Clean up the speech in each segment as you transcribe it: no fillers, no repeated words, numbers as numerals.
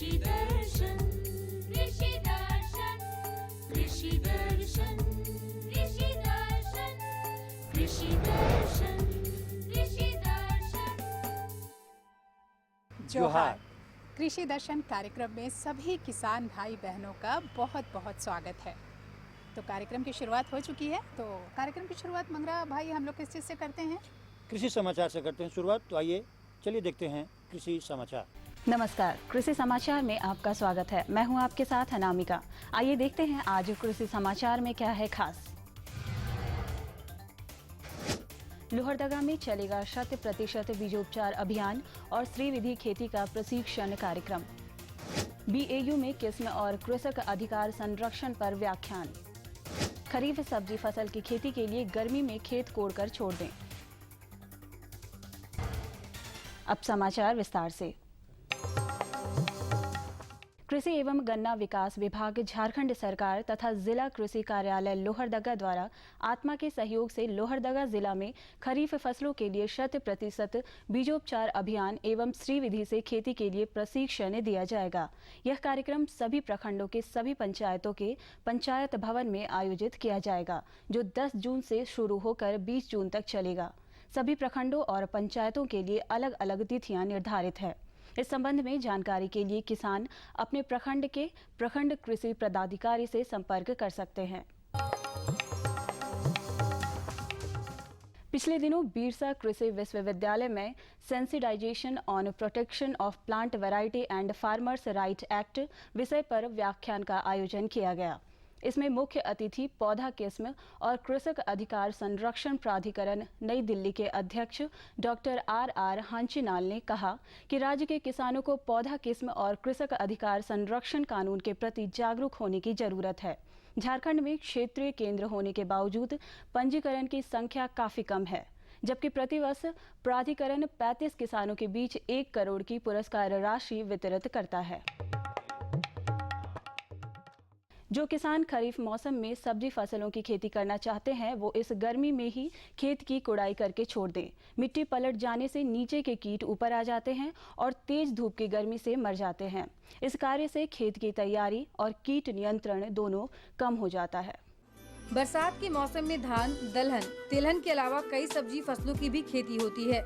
कृषि दर्शन कृषि दर्शन कृषि दर्शन कृषि दर्शन कृषि दर्शन कृषि दर्शन। जोहार। कृषि दर्शन कार्यक्रम में सभी किसान भाई बहनों का बहुत बहुत स्वागत है। तो कार्यक्रम की शुरुआत हो चुकी है। तो कार्यक्रम की शुरुआत मंगरा भाई हम लोग किस चीज़ से करते हैं? कृषि समाचार से करते हैं शुरुआत। तो आइए चलिए देखते हैं कृषि समाचार। नमस्कार, कृषि समाचार में आपका स्वागत है। मैं हूं आपके साथ अनामिका। आइए देखते हैं आज कृषि समाचार में क्या है खास। लोहरदगा में चलेगा 100% बीजोपचार अभियान और श्रीविधि खेती का प्रशिक्षण कार्यक्रम। बीएयू में किस्म और कृषक अधिकार संरक्षण पर व्याख्यान। खरीफ सब्जी फसल की खेती के लिए गर्मी में खेत कोड़कर छोड़ दें। अब समाचार विस्तार से। कृषि एवं गन्ना विकास विभाग, झारखंड सरकार तथा जिला कृषि कार्यालय लोहरदगा द्वारा आत्मा के सहयोग से लोहरदगा जिला में खरीफ फसलों के लिए 100% बीजोपचार अभियान एवं श्रीविधि से खेती के लिए प्रशिक्षण दिया जाएगा। यह कार्यक्रम सभी प्रखंडों के सभी पंचायतों के पंचायत भवन में आयोजित किया जाएगा, जो 10 जून से शुरू होकर 20 जून तक चलेगा। सभी प्रखंडों और पंचायतों के लिए अलग अलग तिथियां निर्धारित है। इस संबंध में जानकारी के लिए किसान अपने प्रखंड के प्रखंड कृषि पदाधिकारी से संपर्क कर सकते हैं। पिछले दिनों बिरसा कृषि विश्वविद्यालय में sensitisation on protection of plant variety and farmers right act विषय पर व्याख्यान का आयोजन किया गया। इसमें मुख्य अतिथि पौधा किस्म और कृषक अधिकार संरक्षण प्राधिकरण नई दिल्ली के अध्यक्ष डॉक्टर आर हांचीनाल ने कहा कि राज्य के किसानों को पौधा किस्म और कृषक अधिकार संरक्षण कानून के प्रति जागरूक होने की जरूरत है। झारखंड में क्षेत्रीय केंद्र होने के बावजूद पंजीकरण की संख्या काफी कम है, जबकि प्रतिवर्ष प्राधिकरण 35 किसानों के बीच 1 करोड़ की पुरस्कार राशि वितरित करता है। जो किसान खरीफ मौसम में सब्जी फसलों की खेती करना चाहते हैं, वो इस गर्मी में ही खेत की कुड़ाई करके छोड़ दें। मिट्टी पलट जाने से नीचे के कीट ऊपर आ जाते हैं और तेज धूप की गर्मी से मर जाते हैं। इस कार्य से खेत की तैयारी और कीट नियंत्रण दोनों कम हो जाता है। बरसात के मौसम में धान, दलहन, तिलहन के अलावा कई सब्जी फसलों की भी खेती होती है।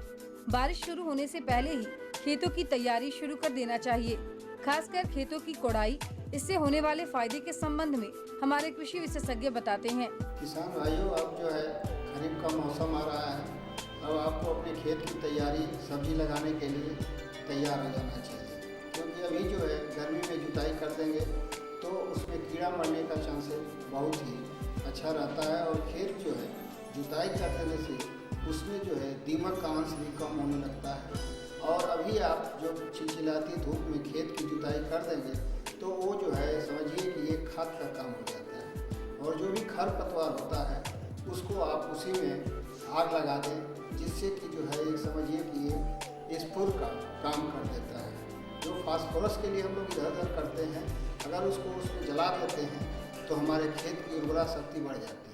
बारिश शुरू होने से पहले ही खेतों की तैयारी शुरू कर देना चाहिए, खासकर खेतों की कोड़ाई। इससे होने वाले फायदे के संबंध में हमारे कृषि विशेषज्ञ बताते हैं। किसान भाइयों, अब जो है खरीफ का मौसम आ रहा है। अब आपको अपने खेत की तैयारी सब्जी लगाने के लिए तैयार हो जाना चाहिए, क्योंकि अभी जो है गर्मी में जुताई कर देंगे तो उसमें कीड़ा मरने का चांसेस बहुत ही अच्छा रहता है। और खेत जो है जुताई कर देने से उसमें जो है दीमक का अंश भी कम होने लगता है। और अभी आप जो चिलचिलाती धूप में खेत की जुताई कर देंगे तो वो जो है समझिए कि ये खाद का काम हो जाता है। और जो भी खरपतवार होता है उसको आप उसी में आग लगा दें, जिससे कि जो है एक समझिए कि ये स्फुर का काम कर देता है। जो फास्फोरस के लिए हम लोग इधर उधर करते हैं, अगर उसको उसमें जला देते हैं तो हमारे खेत की उर्वरा शक्ति बढ़ जाती है।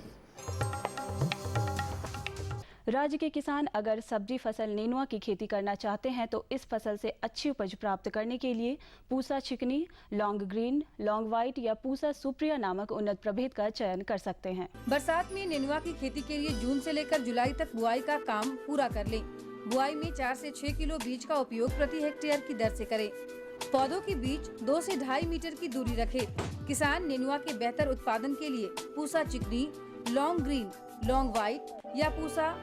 राज्य के किसान अगर सब्जी फसल नेनुआ की खेती करना चाहते हैं तो इस फसल से अच्छी उपज प्राप्त करने के लिए पूसा चिकनी, लॉन्ग ग्रीन, लॉन्ग व्हाइट या पूसा सुप्रिया नामक उन्नत प्रभेद का चयन कर सकते हैं। बरसात में नेनुआ की खेती के लिए जून से लेकर जुलाई तक बुआई का काम पूरा कर लें। बुआई में 4 से 6 किलो बीज का उपयोग प्रति हेक्टेयर की दर से करें। पौधों के बीच 2 से 2.5 मीटर की दूरी रखें। किसान नेनुआ के बेहतर उत्पादन के लिए पूसा चिकनी, लॉन्ग ग्रीन, लॉन्ग व्हाइट या पूसा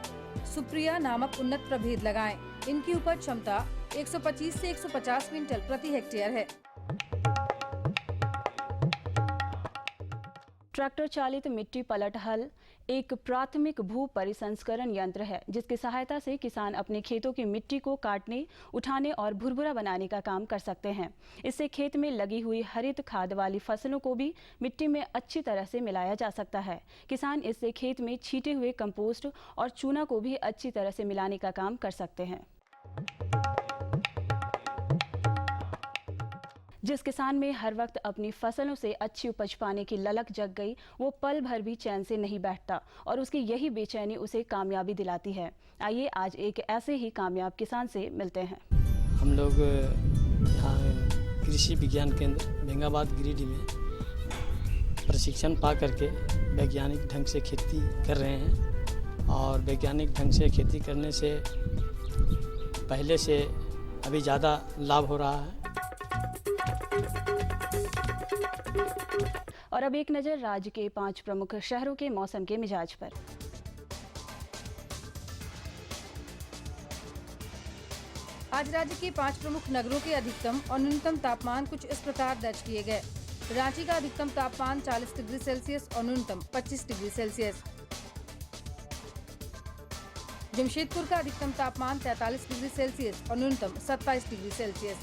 सुप्रिया नामक उन्नत प्रभेद लगाएं। इनकी उपज क्षमता 125 से 150 क्विंटल प्रति हेक्टेयर है। ट्रैक्टर चालित मिट्टी पलट हल एक प्राथमिक भू परिसंस्करण यंत्र है, जिसकी सहायता से किसान अपने खेतों की मिट्टी को काटने, उठाने और भुरभुरा बनाने का काम कर सकते हैं। इससे खेत में लगी हुई हरित खाद वाली फसलों को भी मिट्टी में अच्छी तरह से मिलाया जा सकता है। किसान इससे खेत में छीटे हुए कंपोस्ट और चूना को भी अच्छी तरह से मिलाने का काम कर सकते हैं। जिस किसान में हर वक्त अपनी फसलों से अच्छी उपज पाने की ललक जग गई, वो पल भर भी चैन से नहीं बैठता और उसकी यही बेचैनी उसे कामयाबी दिलाती है। आइए आज एक ऐसे ही कामयाब किसान से मिलते हैं। हम लोग यहाँ कृषि विज्ञान केंद्र बेंगाबाद गिरिडीह में प्रशिक्षण पा करके वैज्ञानिक ढंग से खेती कर रहे हैं और वैज्ञानिक ढंग से खेती करने से पहले से अभी ज़्यादा लाभ हो रहा है। और अब एक नज़र राज्य के 5 प्रमुख शहरों के मौसम के मिजाज पर। आज राज्य के 5 प्रमुख नगरों के अधिकतम और न्यूनतम तापमान कुछ इस प्रकार दर्ज किए गए। रांची का अधिकतम तापमान 40 डिग्री सेल्सियस और न्यूनतम 25 डिग्री सेल्सियस। जमशेदपुर का अधिकतम तापमान 43 डिग्री सेल्सियस और न्यूनतम 27 डिग्री सेल्सियस।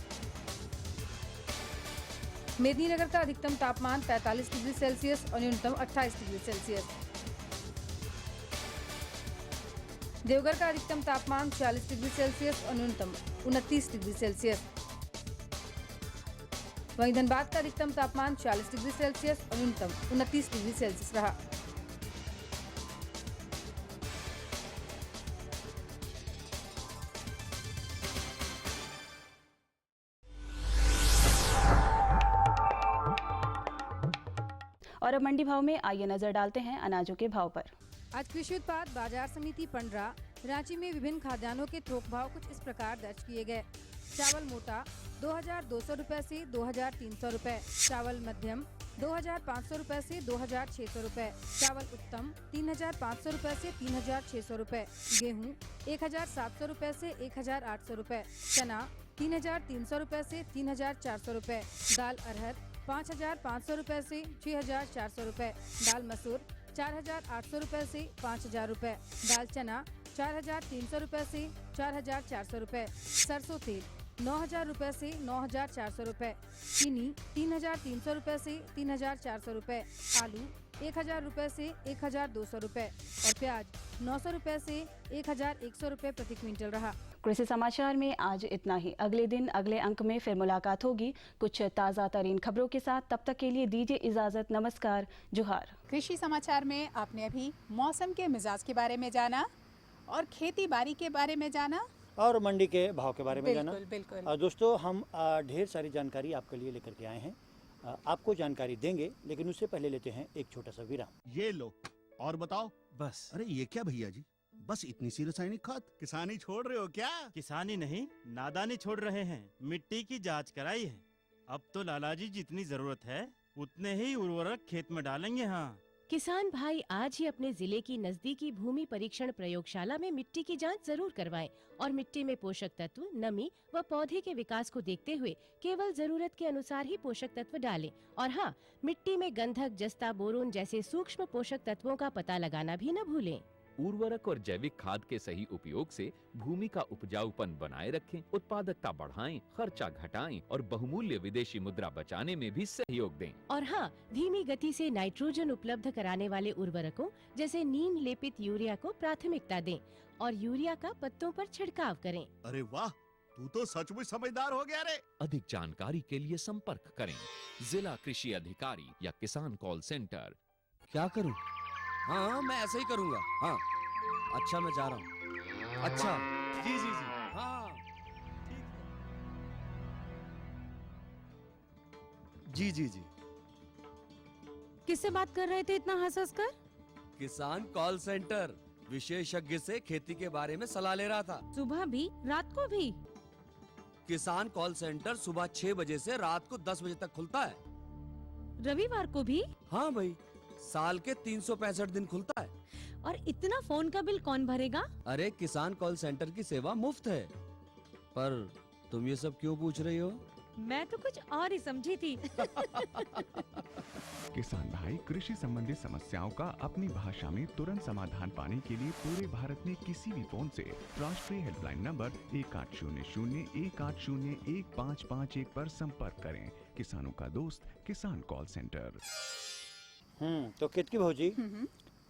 मेदिनीनगर का अधिकतम तापमान 45 डिग्री सेल्सियस और न्यूनतम 28 डिग्री सेल्सियस। देवघर का अधिकतम तापमान 46 डिग्री सेल्सियस और न्यूनतम 29 डिग्री सेल्सियस। वहीं धनबाद का अधिकतम तापमान 40 डिग्री सेल्सियस और न्यूनतम 29 डिग्री सेल्सियस रहा। और अब मंडी भाव में आइए नजर डालते हैं अनाजों के भाव पर। आज कृषि उत्पाद बाजार समिति पंडरा रांची में विभिन्न खाद्यान्नों के थोक भाव कुछ इस प्रकार दर्ज किए गए। चावल मोटा 2200 रुपए से 2300 रुपए, चावल मध्यम 2500 रुपए से 2600 रुपए, चावल उत्तम 3500 रुपए से 3600 रुपए, गेहूं 1700 रुपए से 1800 रुपए, चना 3300 रुपए से 3400 रुपए, दाल अरहर 5500 रुपए से 6400 रुपए, दाल मसूर 4800 रुपए से 5000 रुपए, दाल चना 4300 रुपए से 4400 रुपए, सरसों तेल 9000 रुपए से 9400 रुपए, चीनी 3300 रुपए से 3400 रुपए, आलू 1000 रुपए से 1200 रुपए और प्याज 900 रुपए से 1100 रुपए प्रति क्विंटल रहा। कृषि समाचार में आज इतना ही। अगले दिन अगले अंक में फिर मुलाकात होगी कुछ ताज़ा तरीन खबरों के साथ। तब तक के लिए दीजिए इजाज़त। नमस्कार, जोहार। कृषि समाचार में आपने अभी मौसम के मिजाज के बारे में जाना और खेती बाड़ी के बारे में जाना और मंडी के भाव के बारे में जाना। बिल्कुल। और दोस्तों, हम ढेर सारी जानकारी आपके लिए लेकर के आए हैं। आपको जानकारी देंगे, लेकिन उससे पहले लेते हैं एक छोटा सा विराम। ये लो और बताओ। बस। अरे ये क्या भैया जी, बस इतनी सी रासायनिक खाद? किसानी छोड़ रहे हो क्या? किसानी नहीं, नादानी छोड़ रहे हैं। मिट्टी की जांच कराई है। अब तो लालाजी जितनी जरूरत है उतने ही उर्वरक खेत में डालेंगे। हाँ, किसान भाई आज ही अपने जिले की नजदीकी भूमि परीक्षण प्रयोगशाला में मिट्टी की जांच जरूर करवाएं और मिट्टी में पोषक तत्व, नमी व पौधे के विकास को देखते हुए केवल जरूरत के अनुसार ही पोषक तत्व डालें। और हाँ, मिट्टी में गंधक, जस्ता, बोरोन जैसे सूक्ष्म पोषक तत्वों का पता लगाना भी न भूलें। उर्वरक और जैविक खाद के सही उपयोग से भूमि का उपजाऊपन बनाए रखें, उत्पादकता बढ़ाएं, खर्चा घटाएं और बहुमूल्य विदेशी मुद्रा बचाने में भी सहयोग दें। और हाँ, धीमी गति से नाइट्रोजन उपलब्ध कराने वाले उर्वरकों जैसे नीम लेपित यूरिया को प्राथमिकता दें और यूरिया का पत्तों पर छिड़काव करें। अरे वाह, तू तो सचमुच समझदार हो गया रे। अधिक जानकारी के लिए संपर्क करें जिला कृषि अधिकारी या किसान कॉल सेंटर। क्या करूं? हाँ, मैं ऐसे ही करूंगा। हाँ, अच्छा, मैं जा रहा हूँ। अच्छा, जी जी जी, हाँ, ठीक है। जी जी जी। किससे बात कर रहे थे इतना हंस कर? किसान कॉल सेंटर, विशेषज्ञ से खेती के बारे में सलाह ले रहा था। सुबह भी, रात को भी? किसान कॉल सेंटर सुबह 6 बजे से रात को 10 बजे तक खुलता है। रविवार को भी? हाँ भाई, साल के 365 दिन खुलता है। और इतना फोन का बिल कौन भरेगा? अरे, किसान कॉल सेंटर की सेवा मुफ्त है। पर तुम ये सब क्यों पूछ रही हो? मैं तो कुछ और ही समझी थी। किसान भाई कृषि संबंधी समस्याओं का अपनी भाषा में तुरंत समाधान पाने के लिए पूरे भारत में किसी भी फोन से राष्ट्रीय हेल्पलाइन नंबर 1800-1801-551 पर संपर्क करें। किसानों का दोस्त किसान कॉल सेंटर। तो केतकी भौजी,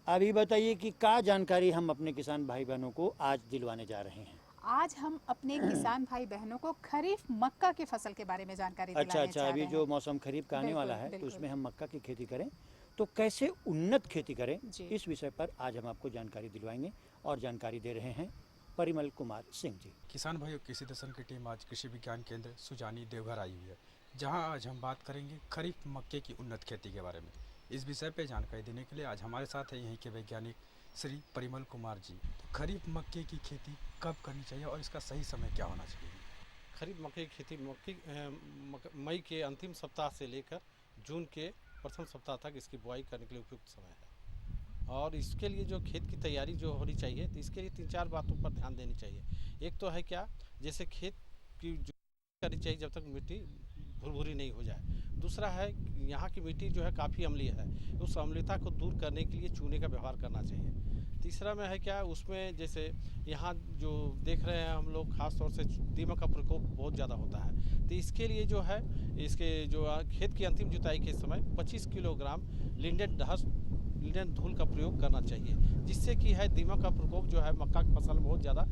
अभी बताइए कि क्या जानकारी हम अपने किसान भाई बहनों को आज दिलवाने जा रहे हैं। आज हम अपने किसान भाई बहनों को खरीफ मक्का की फसल के बारे में जानकारी दिलाने अच्छा, चाह रहे अभी हैं। जो मौसम खरीफ का आने वाला है तो उसमें हम मक्का की खेती करें तो कैसे उन्नत खेती करें, इस विषय पर आज हम आपको जानकारी दिलवाएंगे। और जानकारी दे रहे हैं परिमल कुमार सिंह जी। किसान भाइयों, कृषि दर्शन की टीम आज कृषि विज्ञान केंद्र सुजानी देवघर आई हुई है। जहां आज हम बात करेंगे खरीफ मक्के की उन्नत खेती के बारे में। इस विषय पे जानकारी देने के लिए आज हमारे साथ है यहीं के वैज्ञानिक श्री परिमल कुमार जी। तो खरीफ मक्के की खेती कब करनी चाहिए और इसका सही समय क्या होना चाहिए? खरीफ मक्के की खेती मई के अंतिम सप्ताह से लेकर जून के प्रथम सप्ताह तक इसकी बुआई करने के लिए उपयुक्त समय है। और इसके लिए जो खेत की तैयारी जो होनी चाहिए, तो इसके लिए 3-4 बातों पर ध्यान देनी चाहिए। एक तो है क्या, जैसे खेत की जो करनी चाहिए जब तक मिट्टी भुरभुरी नहीं हो जाए। दूसरा है यहाँ की मिट्टी जो है काफ़ी अम्लीय है, उस अम्लीयता को दूर करने के लिए चूने का व्यवहार करना चाहिए। तीसरा में है क्या, उसमें जैसे यहाँ जो देख रहे हैं हम लोग, खास तौर से दीमक का प्रकोप बहुत ज़्यादा होता है। तो इसके लिए जो है इसके जो खेत की अंतिम जुताई के समय 25 किलोग्राम लिंडेन धूल का प्रयोग करना चाहिए, जिससे कि है दीमक का प्रकोप जो है मक्का की फसल में बहुत ज़्यादा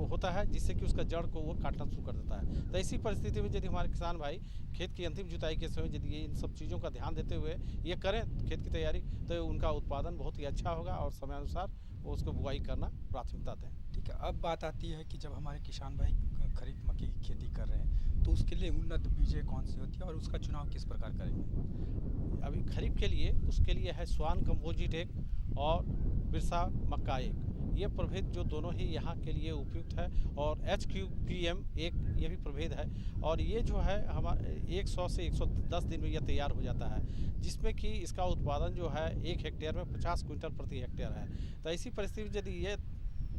होता है, जिससे कि उसका जड़ को वो काटना शुरू कर देता है। तो ऐसी परिस्थिति में यदि हमारे किसान भाई खेत की अंतिम जुताई के समय यदि ये इन सब चीज़ों का ध्यान देते हुए ये करें खेत की तैयारी, तो उनका उत्पादन बहुत ही अच्छा होगा और समय अनुसार उसको बुआई करना प्राथमिकता दें। ठीक है, अब बात आती है कि जब हमारे किसान भाई खरीफ मक्के की खेती कर रहे हैं तो उसके लिए उन्नत बीजें कौन सी होती है और उसका चुनाव किस प्रकार करेंगे? अभी खरीफ के लिए उसके लिए है स्वान कंपोजिट 1 और बिरसा मक्का 1, ये प्रभेद जो दोनों ही यहाँ के लिए उपयुक्त है। और HQPM 1 ये भी प्रभेद है, और ये जो है हमारे 100 से 110 दिन में यह तैयार हो जाता है, जिसमें कि इसका उत्पादन जो है 1 हेक्टेयर में 50 क्विंटल प्रति हेक्टेयर है। तो ऐसी परिस्थिति में यदि ये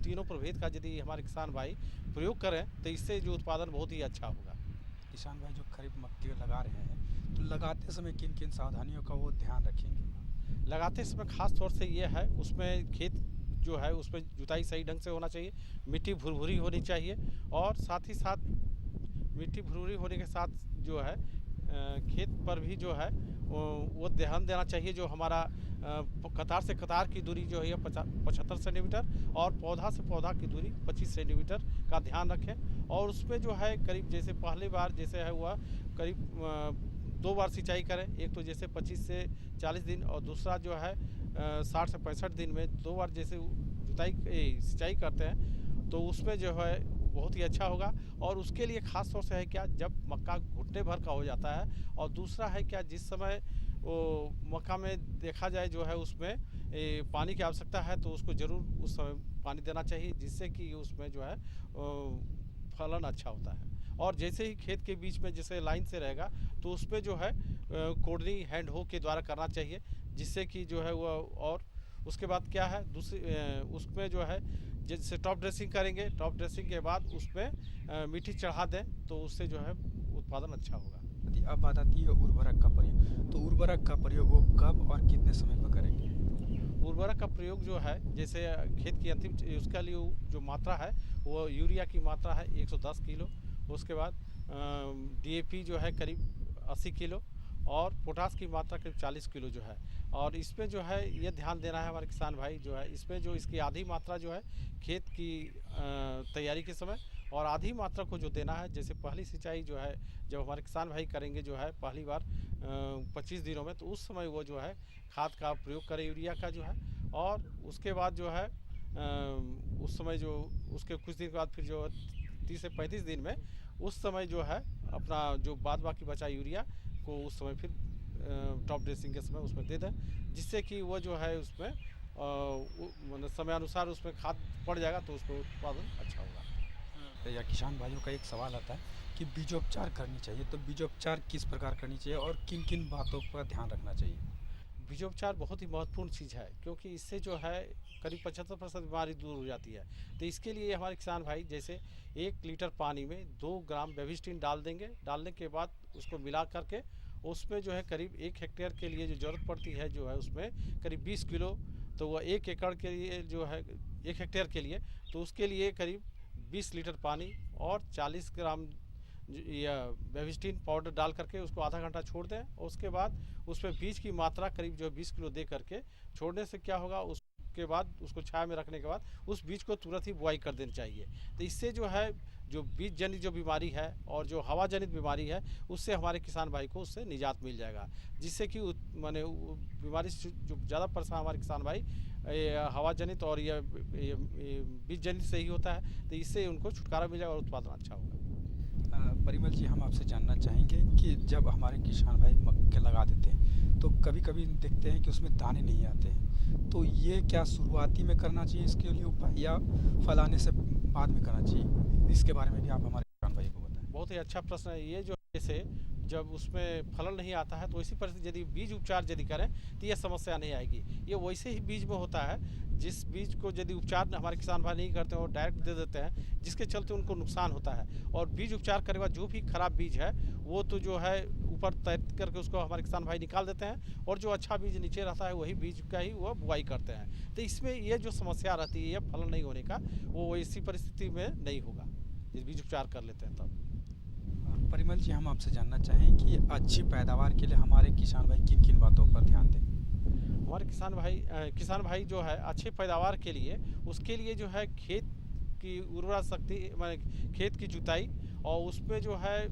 तीनों प्रभेद का यदि हमारे किसान भाई प्रयोग करें तो इससे जो उत्पादन बहुत ही अच्छा होगा। किसान भाई जो खरीफ मक्के लगा रहे हैं तो लगाते समय किन किन सावधानियों का वो ध्यान रखेंगे? लगाते समय खास तौर से ये है, उसमें खेत जो है उसमें जुताई सही ढंग से होना चाहिए, मिट्टी भुरभुरी होनी चाहिए, और साथ ही साथ मिट्टी भुरभुरी होने के साथ जो है खेत पर भी जो है वो ध्यान देना चाहिए। जो हमारा कतार से कतार की दूरी जो है 75 सेंटीमीटर और पौधा से पौधा की दूरी 25 सेंटीमीटर का ध्यान रखें। और उसमें जो है करीब जैसे पहली बार जैसे है हुआ करीब 2 बार सिंचाई करें, एक तो जैसे 25 से 40 दिन और दूसरा जो है 60 से 65 दिन में 2 बार जैसे सिंचाई करते हैं, तो उसमें जो है बहुत ही अच्छा होगा। और उसके लिए खास तौर से है क्या, जब मक्का घुटने भर का हो जाता है, और दूसरा है क्या, जिस समय वो मक्का में देखा जाए जो है उसमें पानी की आवश्यकता है, तो उसको ज़रूर उस समय पानी देना चाहिए, जिससे कि उसमें जो है फलन अच्छा होता है। और जैसे ही खेत के बीच में जैसे लाइन से रहेगा तो उसमें जो है कोड़नी हैंड हो के द्वारा करना चाहिए, जिससे कि जो है वो। और उसके बाद क्या है, दूसरी उसमें जो है जैसे टॉप ड्रेसिंग करेंगे, टॉप ड्रेसिंग के बाद उसमें मिट्टी चढ़ा दें तो उससे जो है उत्पादन अच्छा होगा। अब बात आती है उर्वरक का प्रयोग, तो उर्वरक का प्रयोग वो कब और कितने समय पर करेंगे? उर्वरक का प्रयोग जो है जैसे खेत की अंतिम उसका लिए जो मात्रा है वो यूरिया की मात्रा है 110 किलो, उसके बाद DAP जो है करीब 80 किलो और पोटास की मात्रा करीब 40 किलो जो है। और इसमें जो है ये ध्यान देना है हमारे किसान भाई जो है, इसमें जो इसकी आधी मात्रा जो है खेत की तैयारी के समय और आधी मात्रा को जो देना है, जैसे पहली सिंचाई जो है जब हमारे किसान भाई करेंगे जो है पहली बार 25 दिनों में, तो उस समय वो जो है खाद का प्रयोग करें यूरिया का जो है। और उसके बाद जो है उस समय जो उसके कुछ दिन के बाद फिर जो 30 से 35 दिन में उस समय जो है अपना जो बाद बाकी बचा यूरिया को उस समय फिर टॉप ड्रेसिंग के समय उसमें दे दें, जिससे कि वो जो है उसमें मतलब समय अनुसार उसमें खाद पड़ जाएगा तो उसको उत्पादन अच्छा होगा। या किसान भाइयों का एक सवाल आता है कि बीजोपचार करनी चाहिए, तो बीजोपचार किस प्रकार करनी चाहिए और किन किन बातों पर ध्यान रखना चाहिए? बीजोपचार बहुत ही महत्वपूर्ण चीज़ है, क्योंकि इससे जो है करीब 75% बीमारी दूर हो जाती है। तो इसके लिए हमारे किसान भाई जैसे 1 लीटर पानी में 2 ग्राम बेबिस्टिन डाल देंगे, डालने के बाद उसको मिला करके उसमें जो है करीब 1 हेक्टेयर के लिए जो ज़रूरत पड़ती है जो है उसमें करीब 20 किलो, तो वह 1 एकड़ के लिए जो है 1 हेक्टेयर के लिए, तो उसके लिए करीब 20 लीटर पानी और 40 ग्राम या बेबिस्टिन पाउडर डाल करके उसको आधा घंटा छोड़ दें। और उसके बाद उसमें बीज की मात्रा करीब जो 20 किलो दे करके छोड़ने से क्या होगा, उसके बाद उसको छाया में रखने के बाद उस बीज को तुरंत ही बुआई कर देनी चाहिए। तो इससे जो है जो बीज जनित जो बीमारी है और जो हवा जनित बीमारी है उससे हमारे किसान भाई को उससे निजात मिल जाएगा, जिससे कि माने बीमारी से जो ज़्यादा परेशान हमारे किसान भाई हवा जनित और ये बीज जनित से ही होता है, तो इससे उनको छुटकारा मिल जाएगा और उत्पादन अच्छा होगा। परिमल जी, हम आपसे जानना चाहेंगे कि जब हमारे किसान भाई मक्के लगा देते हैं तो कभी कभी देखते हैं कि उसमें दाने नहीं आते हैं, तो ये क्या शुरुआती में करना चाहिए इसके लिए उपाय, या फलाने से बाद में करना चाहिए? इसके बारे में भी आप हमारे किसान भाई को बताएं। बहुत ही अच्छा प्रश्न है ये। जो जैसे जब उसमें फलन नहीं आता है तो इसी परिस्थिति यदि बीज उपचार यदि करें तो ये समस्या नहीं आएगी। ये वैसे ही बीज में होता है, जिस बीज को यदि उपचार हमारे किसान भाई नहीं करते हैं और डायरेक्ट दे देते हैं, जिसके चलते उनको नुकसान होता है। और बीज उपचार करने के बाद जो भी खराब बीज है वो तो जो है ऊपर तय करके उसको हमारे किसान भाई निकाल देते हैं, और जो अच्छा बीज नीचे रहता है वही बीज का ही वो बुआई करते हैं। तो इसमें ये जो समस्या रहती है, ये फलन नहीं होने का, वो इसी परिस्थिति में नहीं होगा यदि बीज उपचार कर लेते हैं तब। परिमल जी, हम आपसे जानना चाहें कि अच्छी पैदावार के लिए हमारे किसान भाई किन किन बातों पर ध्यान दें? हमारे किसान भाई जो है अच्छे पैदावार के लिए, उसके लिए जो है खेत की उर्वरा शक्ति, खेत की जुताई, और उसमें जो है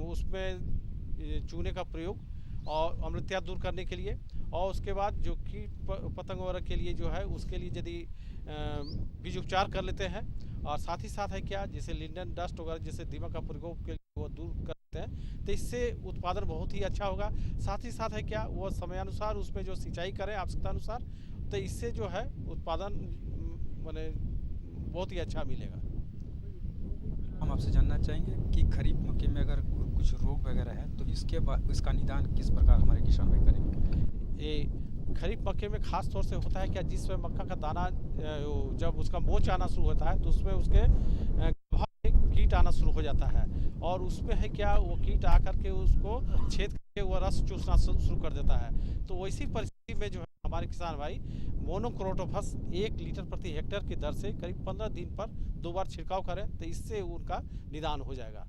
उसमें चूने का प्रयोग और अम्लता दूर करने के लिए, और उसके बाद जो कीट पतंग वगैरह के लिए जो है उसके लिए यदि बीज उपचार कर लेते हैं, और साथ ही साथ है क्या, जैसे लिंडन डस्ट वगैरह जैसे दीमक का प्रकोप के लिए वो दूर करते हैं, तो इससे उत्पादन बहुत ही अच्छा होगा। साथ ही साथ है क्या, वो समयानुसार उसमें जो सिंचाई करें आवश्यकता अनुसार, तो इससे जो है उत्पादन माने बहुत ही अच्छा मिलेगा। हम आपसे जानना चाहेंगे कि खरीफ मक्के में अगर कुछ रोग वगैरह है तो इसका निदान किस प्रकार हमारे किसान भाई करेंगे? ये खरीफ मक्के में खास तौर से होता है क्या, जिसमें मक्का का दाना जब उसका मोच आना शुरू होता है तो उसमें उसके कीट आना शुरू हो जाता है, और उसमें है क्या, वो कीट आकर के उसको छेद करके वो रस चूसना शुरू कर देता है। तो वैसी परिस्थिति में जो है हमारे किसान भाई मोनोक्रोटोफास 1 लीटर प्रति हेक्टेयर की दर से करीब 15 दिन पर 2 बार छिड़काव करें, तो इससे उनका निदान हो जाएगा।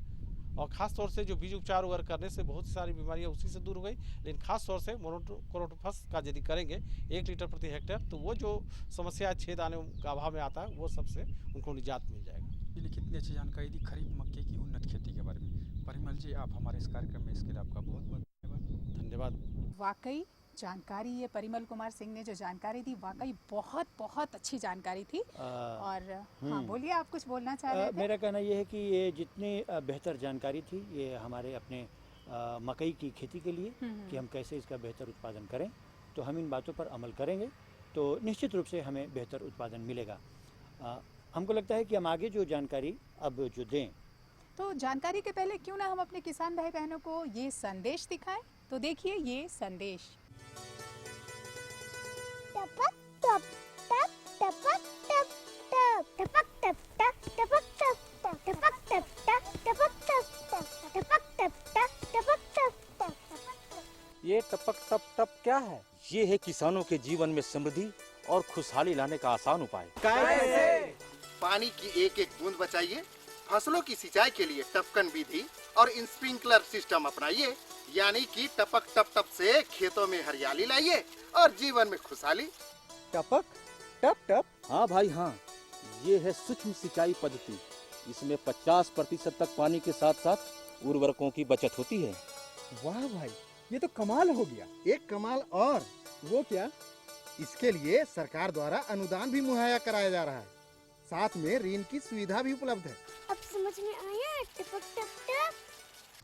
और ख़ास तौर से जो बीज उपचार वगैरह करने से बहुत सारी बीमारियां उसी से दूर हो गई, लेकिन खास तौर से मोनोक्रोटोफास का यदि करेंगे 1 लीटर प्रति हेक्टेयर, तो वो जो समस्या छेद आने का अभाव में आता है वो सबसे उनको निजात मिल जाएगा। कितनी अच्छी जानकारी दी खरीफ मक्के की उन्नत खेती के बारे में। परिमल जी, आप हमारे इस कार्यक्रम में इसके लिए आपका बहुत बहुत धन्यवाद। वाकई जानकारी, ये परिमल कुमार सिंह ने जो जानकारी दी वाकई बहुत बहुत अच्छी जानकारी थी। और हाँ, बोलिए, आप कुछ बोलना चाह रहे थे? मेरा कहना ये है कि ये जितनी बेहतर जानकारी थी ये हमारे अपने मकई की खेती के लिए कि हम कैसे इसका बेहतर उत्पादन करें, तो हम इन बातों पर अमल करेंगे तो निश्चित रूप से हमें बेहतर उत्पादन मिलेगा। हमको लगता है कि हम आगे जो जानकारी अब जो दें, तो जानकारी के पहले क्यों ना हम अपने किसान भाई बहनों को ये संदेश दिखाएं। तो देखिए ये संदेश। टपक टप टप टपक टप टप टपक टप टप टपक टप टपक टप टप टपक टप टपक टप टप टपक टप। ये टपक टप टप क्या है? ये है किसानों के जीवन में समृद्धि और खुशहाली लाने का आसान उपाय। कैसे? पानी की एक एक बूंद बचाइए, फसलों की सिंचाई के लिए टपकन विधि और स्प्रिंकलर सिस्टम अपनाइए, यानी कि टपक टप टप से खेतों में हरियाली लाइए और जीवन में खुशहाली। टपक टप टप? हाँ भाई हाँ, ये है सूक्ष्म सिंचाई पद्धति। इसमें 50% तक पानी के साथ साथ उर्वरकों की बचत होती है। वाह भाई, ये तो कमाल हो गया। एक कमाल और, वो क्या? इसके लिए सरकार द्वारा अनुदान भी मुहैया कराया जा रहा है, साथ में ऋण की सुविधा भी उपलब्ध है। अब समझ में आया टपक टप टप।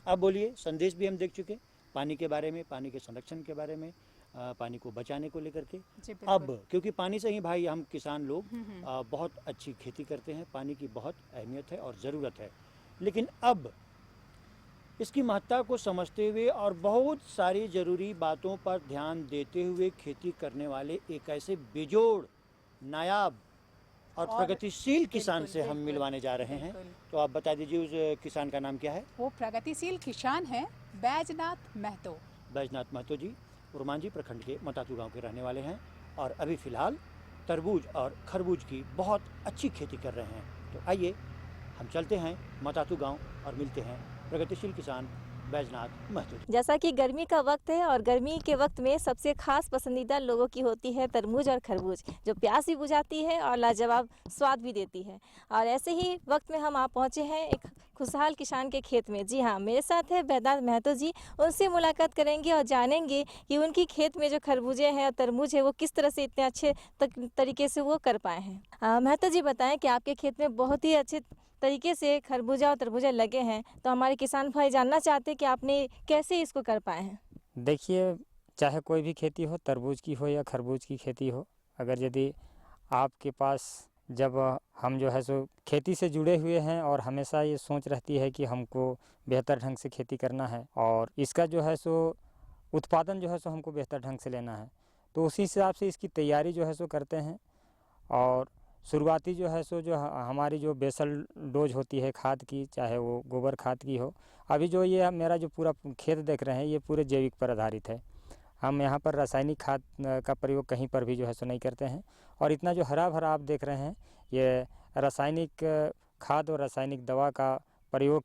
अब बोलिए, संदेश भी हम देख चुके पानी के बारे में, पानी के संरक्षण के बारे में, पानी को बचाने को लेकर के। अब क्योंकि पानी से ही भाई हम किसान लोग बहुत अच्छी खेती करते हैं, पानी की बहुत अहमियत है और ज़रूरत है, लेकिन अब इसकी महत्ता को समझते हुए और बहुत सारी ज़रूरी बातों पर ध्यान देते हुए खेती करने वाले एक ऐसे बेजोड़, नायाब और प्रगतिशील किसान से हम मिलवाने जा रहे हैं। तो आप बता दीजिए उस किसान का नाम क्या है? वो प्रगतिशील किसान है बैजनाथ महतो। बैजनाथ महतो जी उरमांझी प्रखंड के मतातू गांव के रहने वाले हैं और अभी फ़िलहाल तरबूज और खरबूज की बहुत अच्छी खेती कर रहे हैं। तो आइए हम चलते हैं मतातू गांव और मिलते हैं प्रगतिशील किसान बैजनाथ महतो। जैसा कि गर्मी का वक्त है और गर्मी के वक्त में सबसे खास पसंदीदा लोगों की होती है तरबूज और खरबूज, जो प्यास भी बुझाती है और लाजवाब स्वाद भी देती है। और ऐसे ही वक्त में हम पहुंचे हैं एक खुशहाल किसान के खेत में। जी हाँ, मेरे साथ है बैजनाथ महतो जी। उनसे मुलाकात करेंगे और जानेंगे कि उनकी खेत में जो खरबूजे हैं और तरबूज है वो किस तरह से इतने अच्छे तरीके से वो कर पाए हैं। महतो जी बताएं कि आपके खेत में बहुत ही अच्छे तरीके से खरबूजा और तरबूजा लगे हैं, तो हमारे किसान भाई जानना चाहते हैं कि आपने कैसे इसको कर पाए हैं। देखिए, चाहे कोई भी खेती हो, तरबूज की हो या खरबूज की खेती हो, अगर यदि आपके पास जब हम जो है सो खेती से जुड़े हुए हैं और हमेशा ये सोच रहती है कि हमको बेहतर ढंग से खेती करना है और इसका जो है सो उत्पादन जो है सो हमको बेहतर ढंग से लेना है, तो उसी हिसाब से इसकी तैयारी जो है सो करते हैं। और शुरुआती जो है सो जो हमारी जो बेसल डोज होती है खाद की, चाहे वो गोबर खाद की हो, अभी जो ये मेरा जो पूरा खेत देख रहे हैं ये पूरे जैविक पर आधारित है। हम यहाँ पर रासायनिक खाद का प्रयोग कहीं पर भी जो है सो नहीं करते हैं। और इतना जो हरा भरा आप देख रहे हैं ये रासायनिक खाद और रासायनिक दवा का प्रयोग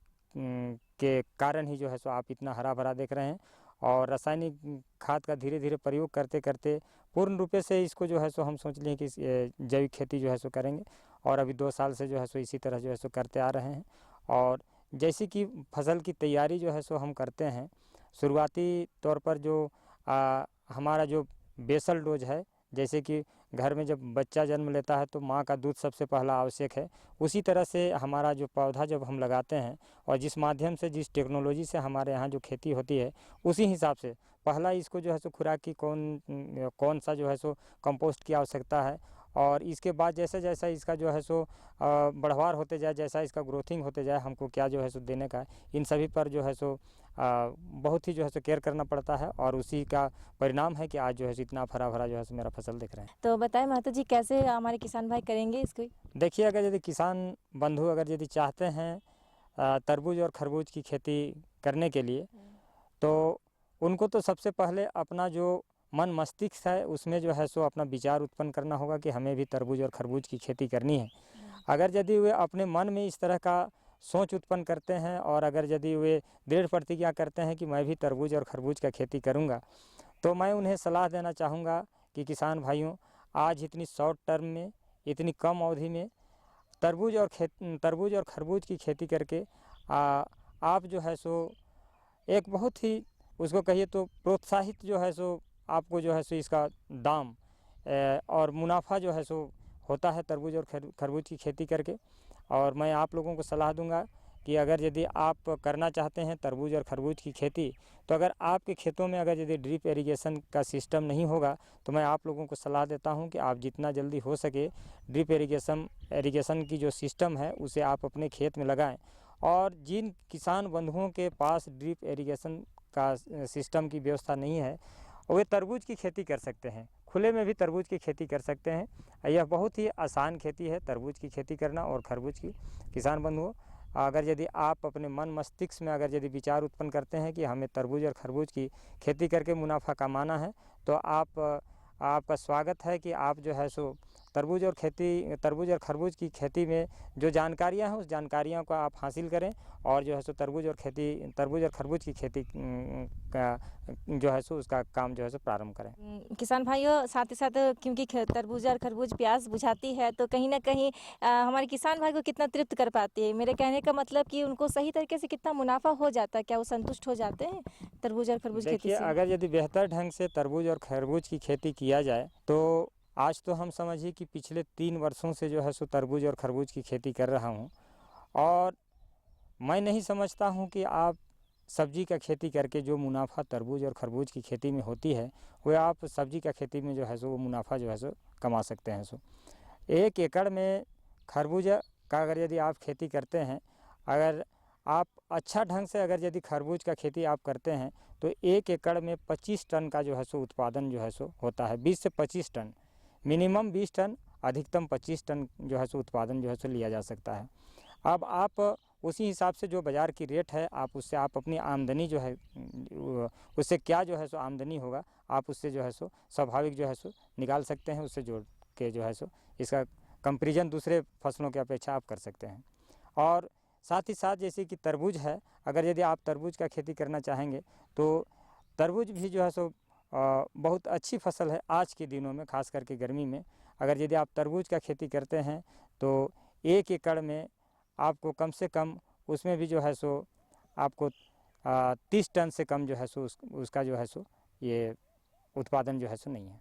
के कारण ही जो है सो आप इतना हरा भरा देख रहे हैं। और रासायनिक खाद का धीरे धीरे प्रयोग करते करते पूर्ण रूपे से इसको जो है सो हम सोच लिए कि जैविक खेती जो है सो करेंगे। और अभी 2 साल से जो है सो इसी तरह जो है सो करते आ रहे हैं। और जैसे कि फसल की तैयारी जो है सो हम करते हैं, शुरुआती तौर पर जो हमारा जो बेसल डोज है, जैसे कि घर में जब बच्चा जन्म लेता है तो माँ का दूध सबसे पहला आवश्यक है, उसी तरह से हमारा जो पौधा जब हम लगाते हैं और जिस माध्यम से जिस टेक्नोलॉजी से हमारे यहाँ जो खेती होती है उसी हिसाब से पहला इसको जो है सो खुराक की कौन सा जो है सो कंपोस्ट की आवश्यकता है। और इसके बाद जैसे जैसा इसका जो है सो बढ़वार होते जाए, जैसा इसका ग्रोथिंग होते जाए, हमको क्या जो है सो देने का है, इन सभी पर जो है सो बहुत ही जो है सो केयर करना पड़ता है। और उसी का परिणाम है कि आज जो है सो इतना हरा भरा जो है सो मेरा फसल दिख रहा है। तो बताएं महतो जी, कैसे हमारे किसान भाई करेंगे इसको? देखिए, अगर यदि किसान बंधु अगर यदि चाहते हैं तरबूज और खरबूज की खेती करने के लिए, तो उनको तो सबसे पहले अपना जो मन मस्तिष्क है उसमें जो है सो अपना विचार उत्पन्न करना होगा कि हमें भी तरबूज और खरबूज की खेती करनी है। अगर यदि वे अपने मन में इस तरह का सोच उत्पन्न करते हैं और अगर यदि वे दृढ़ प्रतिज्ञा करते हैं कि मैं भी तरबूज और खरबूज का खेती करूंगा, तो मैं उन्हें सलाह देना चाहूँगा कि किसान भाइयों, आज इतनी शॉर्ट टर्म में, इतनी कम अवधि में तरबूज और खरबूज की खेती करके आप जो है सो एक बहुत ही उसको कहिए तो प्रोत्साहित जो है सो आपको जो है सो इसका दाम और मुनाफा जो है सो होता है तरबूज और खरबूज की खेती करके। और मैं आप लोगों को सलाह दूंगा कि अगर यदि आप करना चाहते हैं तरबूज और खरबूज की खेती, तो अगर आपके खेतों में अगर यदि ड्रिप इरिगेशन का सिस्टम नहीं होगा, तो मैं आप लोगों को सलाह देता हूं कि आप जितना जल्दी हो सके ड्रिप इरिगेशन की जो सिस्टम है उसे आप अपने खेत में लगाएं। और जिन किसान बंधुओं के पास ड्रिप इरिगेशन का सिस्टम की व्यवस्था नहीं है, वे तरबूज की खेती कर सकते हैं, खुले में भी तरबूज की खेती कर सकते हैं। यह बहुत ही आसान खेती है तरबूज की खेती करना और खरबूज की। किसान बंधुओं, अगर यदि आप अपने मन मस्तिष्क में अगर यदि विचार उत्पन्न करते हैं कि हमें तरबूज और खरबूज की खेती करके मुनाफा कमाना है, तो आपका स्वागत है कि आप जो है सो तरबूज और खरबूज की खेती में जो जानकारियां हैं उस जानकारियों को आप हासिल करें और जो है सो तरबूज और खरबूज की खेती का जो है सो उसका काम जो है सो प्रारंभ करें। किसान भाइयों, साथ ही साथ क्योंकि तरबूज और खरबूज प्यास बुझाती है, तो कहीं ना कहीं हमारे किसान भाई को कितना तृप्त कर पाती है। मेरे कहने का मतलब कि उनको सही तरीके से कितना मुनाफा हो जाता है, क्या वो संतुष्ट हो जाते हैं तरबूज और खरबूज खेती से? अगर यदि बेहतर ढंग से तरबूज और खरबूज की खेती किया जाए, तो आज तो हम समझिए कि पिछले 3 वर्षों से जो है सो तरबूज और खरबूज की खेती कर रहा हूँ। और मैं नहीं समझता हूँ कि आप सब्जी का खेती करके जो मुनाफा तरबूज और खरबूज की खेती में होती है, वो आप सब्जी का खेती में जो है सो वो मुनाफा जो है सो कमा सकते हैं। 1 एकड़ में खरबूजा का अगर यदि आप खेती करते हैं, अगर आप अच्छा ढंग से अगर यदि खरबूज का खेती आप करते हैं, तो 1 एकड़ में 25 टन का जो है सो उत्पादन जो है सो होता है। 20 से 25 टन, मिनिमम 20 टन, अधिकतम 25 टन जो है सो उत्पादन जो है सो लिया जा सकता है। अब आप उसी हिसाब से जो बाज़ार की रेट है, आप उससे आप अपनी आमदनी जो है उससे क्या जो है सो आमदनी होगा, आप उससे जो है सो स्वाभाविक जो है सो निकाल सकते हैं। उससे जोड़ के जो है सो इसका कंपैरिजन दूसरे फसलों की अपेक्षा आप कर सकते हैं। और साथ ही साथ जैसे कि तरबूज है, अगर यदि आप तरबूज का खेती करना चाहेंगे, तो तरबूज भी जो है सो बहुत अच्छी फसल है आज के दिनों में, खास करके गर्मी में। अगर यदि आप तरबूज का खेती करते हैं, तो 1 एकड़ में आपको कम से कम उसमें भी जो है सो आपको 30 टन से कम जो है सो उसका जो है सो ये उत्पादन जो है सो नहीं है।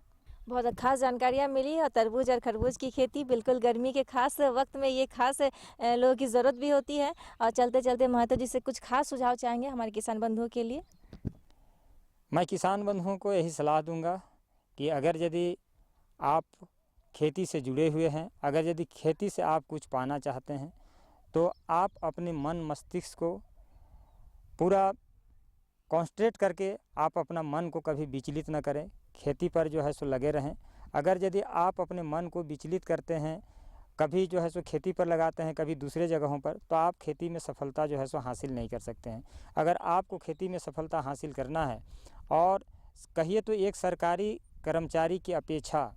बहुत खास जानकारियाँ मिली और तरबूज और खरबूज की खेती बिल्कुल गर्मी के खास वक्त में ये खास लोगों की ज़रूरत भी होती है। और चलते चलते महतो जी से कुछ खास सुझाव चाहेंगे हमारे किसान बंधुओं के लिए। मैं किसान बंधुओं को यही सलाह दूंगा कि अगर यदि आप खेती से जुड़े हुए हैं, अगर यदि खेती से आप कुछ पाना चाहते हैं, तो आप अपने मन मस्तिष्क को पूरा कॉन्सेंट्रेट करके आप अपना मन को कभी विचलित न करें, खेती पर जो है सो लगे रहें। अगर यदि आप अपने मन को विचलित करते हैं, कभी जो है सो खेती पर लगाते हैं, कभी दूसरे जगहों पर, तो आप खेती में सफलता जो है सो हासिल नहीं कर सकते हैं। अगर आपको खेती में सफलता हासिल करना है और कहिए तो एक सरकारी कर्मचारी की अपेक्षा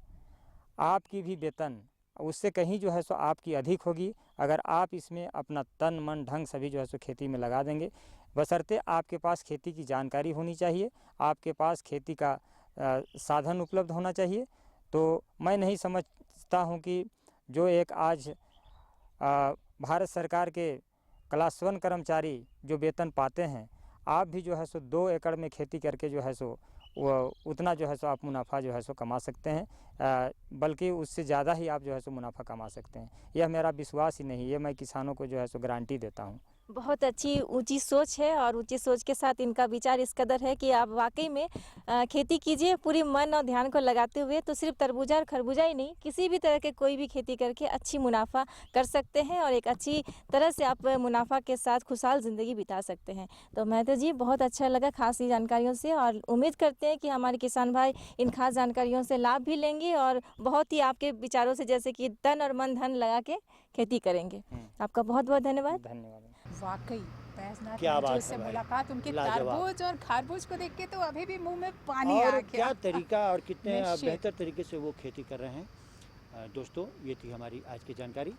आपकी भी वेतन उससे कहीं जो है सो आपकी अधिक होगी अगर आप इसमें अपना तन मन धन सभी जो है सो खेती में लगा देंगे। बशर्ते आपके पास खेती की जानकारी होनी चाहिए, आपके पास खेती का साधन उपलब्ध होना चाहिए। तो मैं नहीं समझता हूँ कि जो एक आज भारत सरकार के क्लास 1 कर्मचारी जो वेतन पाते हैं, आप भी जो है सो 2 एकड़ में खेती करके जो है सो वो उतना जो है सो आप मुनाफा जो है सो कमा सकते हैं, बल्कि उससे ज़्यादा ही आप जो है सो मुनाफा कमा सकते हैं। यह मेरा विश्वास ही नहीं, ये मैं किसानों को जो है सो गारंटी देता हूँ। बहुत अच्छी ऊंची सोच है और ऊंची सोच के साथ इनका विचार इस कदर है कि आप वाकई में खेती कीजिए पूरी मन और ध्यान को लगाते हुए। तो सिर्फ तरबूजा और खरबूजा ही नहीं, किसी भी तरह के कोई भी खेती करके अच्छी मुनाफा कर सकते हैं और एक अच्छी तरह से आप मुनाफा के साथ खुशहाल ज़िंदगी बिता सकते हैं। तो महतो जी बहुत अच्छा लगा खास ही जानकारियों से और उम्मीद करते हैं कि हमारे किसान भाई इन खास जानकारियों से लाभ भी लेंगे और बहुत ही आपके विचारों से जैसे कि तन और मन धन लगा के खेती करेंगे। आपका बहुत बहुत धन्यवाद। वाकई बैजनाथ क्या महतो बात से है भाई, मुलाकात उनके लाजवाब। तरबूज और खरबूज को देख के तो अभी भी मुंह में पानी आ और गया। क्या तरीका और कितने निश्चित। बेहतर तरीके से वो खेती कर रहे हैं। दोस्तों, ये थी हमारी आज की जानकारी।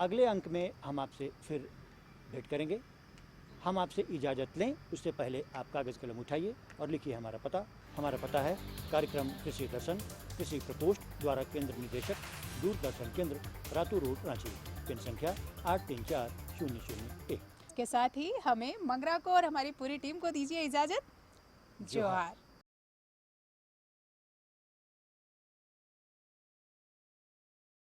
अगले अंक में हम आपसे फिर भेंट करेंगे। हम आपसे इजाज़त लें उससे पहले आप कागज़ कलम उठाइए और लिखिए हमारा पता। हमारा पता है कार्यक्रम कृषि दर्शन, कृषि प्रकोष्ठ द्वारा केंद्र निदेशक, दूरदर्शन केंद्र, रातू रोड, रांची। पिन संख्या 834001। के साथ ही हमें मंगरा को और हमारी पूरी टीम को दीजिए इजाजत। जोहार।